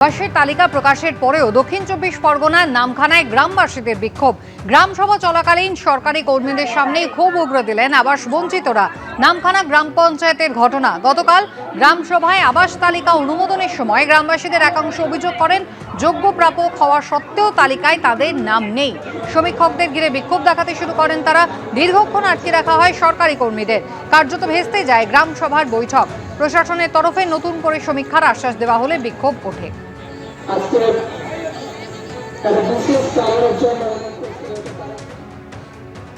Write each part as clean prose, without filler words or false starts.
আবাসের তালিকা প্রকাশের পরেও দক্ষিণ চব্বিশ পরগনার নামখানায় গ্রামবাসীদের বিক্ষোভ। গ্রামসভা চলাকালীন সরকারি কর্মীদের সামনেই ক্ষোভ উগরে দিলেন আবাস বঞ্চিতরা। নামখানা গ্রাম পঞ্চায়েতের ঘটনা। গতকাল গ্রামসভায় আবাস তালিকা অনুমোদনের সময় গ্রামবাসীদের একাংশ অভিযোগ করেন যোগ্য প্রাপক হওয়া সত্ত্বেও তালিকায় তাদের নাম নেই। সমীক্ষকদের ঘিরে বিক্ষোভ দেখাতে শুরু করেন তারা। দীর্ঘক্ষণ আটকে রাখা হয় সরকারি কর্মীদের। কার্যত ভেস্তে যায় গ্রামসভার বৈঠক। প্রশাসনের তরফে নতুন করে সমীক্ষার আশ্বাস দেওয়া হলে বিক্ষোভ ওঠে।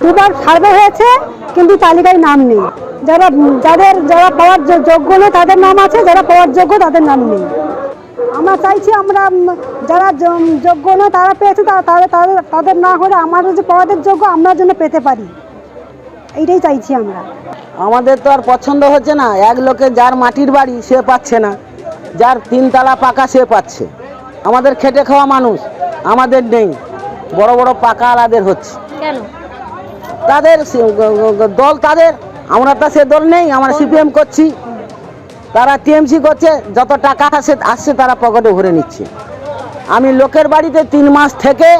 দুবার সার্ভে হয়েছে কিন্তু তালিকায় নাম নেই। যারা পাওয়ার যোগ্য নয় তাদের নাম আছে, যারা পাওয়ার যোগ্য তাদের নাম নেই। আমরা চাইছি আমরা যারা যোগ্য নয় তারা পেয়েছে তাদের না হলে আমাদের যে পাওয়াদের যোগ্য আমরা যেন পেতে পারি, এইটাই চাইছি আমরা। আমাদের তো আর পছন্দ হচ্ছে না। এক লোকে যার মাটির বাড়ি সে পাচ্ছে না, যার তিনতলা পাকা সে পাচ্ছে। আমাদের খেটে খাওয়া মানুষ, আমাদের নেই। বড় বড় পাকা আলাদের হচ্ছে কেন? তাদের দল, তাদের আমরা তো সে দল নেই। আমরা সিপিএম করছি, তারা টিএমসি করছে। যত টাকা আসছে তারা পকেটে ভরে নিচ্ছে। আমি লোকের বাড়িতে 3 মাস থেকে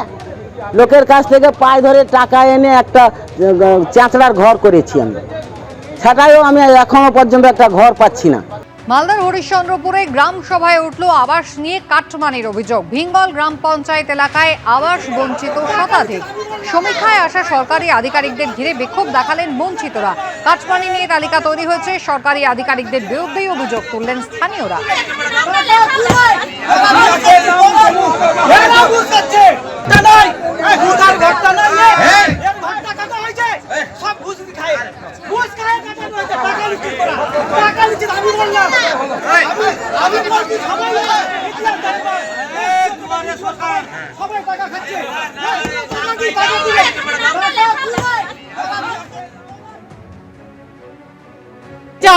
লোকের কাছ থেকে পায়ে ধরে টাকা এনে একটা চাঁচড়ার ঘর করেছি আমি, সেটাও আমি এখনো পর্যন্ত একটা ঘর পাচ্ছি না। মালদার হরিশ্চন্দ্রপুরে গ্রাম সভায় উঠল আবাস নিয়ে কাটমানির অভিযোগ। ভিঙ্গল গ্রাম পঞ্চায়েত এলাকায় আবাস বঞ্চিত শতাধিক। সমীক্ষায় আসা সরকারি আধিকারিকদের ঘিরে বিক্ষোভ দেখালেন বঞ্চিতরা। কাটমানি নিয়ে তালিকা তৈরি হয়েছে, সরকারি আধিকারিকদের বিরুদ্ধেই অভিযোগ তুললেন স্থানীয়রা।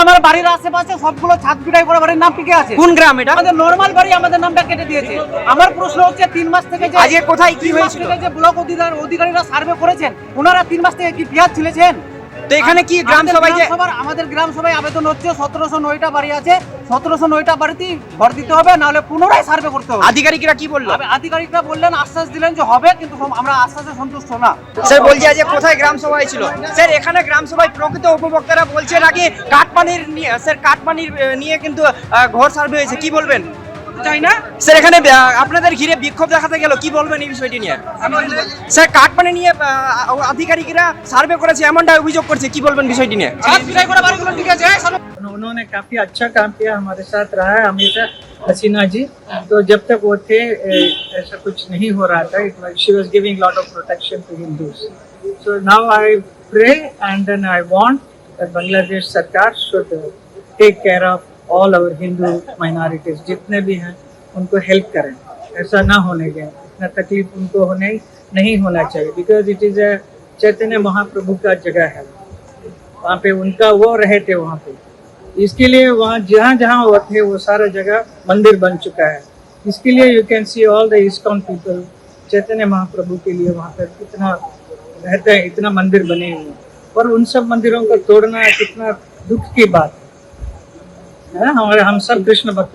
আমার বাড়ির আশেপাশে সবগুলো ছাদ পিটাই করে বাড়ির নাম টিকে আছে। কোন গ্রাম এটা? আমাদের নরমাল বাড়ি, আমাদের নামটা কেটে দিয়েছে। আমার প্রশ্ন হচ্ছে 3 মাস থেকে যে আজকে কোথায় কি হয়েছিল, যে ব্লক অধিকারীরা সার্ভে করেছেন, ওনারা 3 মাস থেকে কি পেঁয়াজ ছিলেছেন? তো এখানে কি গ্রাম সভায় আমাদের গ্রাম সভায় আবেদন হচ্ছে 1709টা বাড়ি আছে, 1709টা বাড়িতেই ভর দিতে হবে, না হলে পুনরায় সার্ভে করতে হবে। আধিকারিকরা কি বললো? আধিকারিকরা বললেন, আশ্বাস দিলেন যে হবে, কিন্তু আমরা আশ্বাসে সন্তুষ্ট না। স্যার বলছি আজ কোথায় গ্রাম সভা ছিল? স্যার এখানে গ্রাম সভায় প্রকৃত উপভোক্তারা বলছেন আগে কাটমানির নিয়ে, স্যার কাটমানির নিয়ে কিন্তু ঘর সার্ভে হয়েছে, কি বলবেন? তাই না স্যার, এখানে আপনাদের ঘিরে বিক্ষোভ দেখাতে গেল, কি বলবেন এই বিষয়টি নিয়ে? স্যার কাটমানি নিয়ে আধিকারিকরা সার্ভে করেছে এমনটা অভিযোগ করছে, কি বলবেন বিষয়টি নিয়ে? उन्होंने काफी अच्छा काम किया, हमारे साथ रहा है हमेशा हसीना जी। तो जब तक वो थे ऐसा कुछ नहीं हो रहा था। She was giving lot of protection to Hindus. So now I pray and then I want that Bangladesh सरकार should take care of all our Hindu minorities, जितने भी हैं उनको हेल्प करें। ऐसा ना होने दें, इतना तकलीफ उनको नहीं होना चाहिए, because it is a Chaitanya Mahaprabhu का जगह है। वहाँ पे उनका वो रहे थे वहाँ पे, इसके लिए वहाँ जहाँ जहाँ वो थे वो सारा जगह मंदिर बन चुका है। इसके लिए you can see all the ISKCON people, Chaitanya Mahaprabhu के लिए वहाँ पर कितना रहते हैं, इतना मंदिर बने हुए हैं। और उन सब मंदिरों को तोड़ना कितना दुख की बात है। हम सब कृष्ण भक्त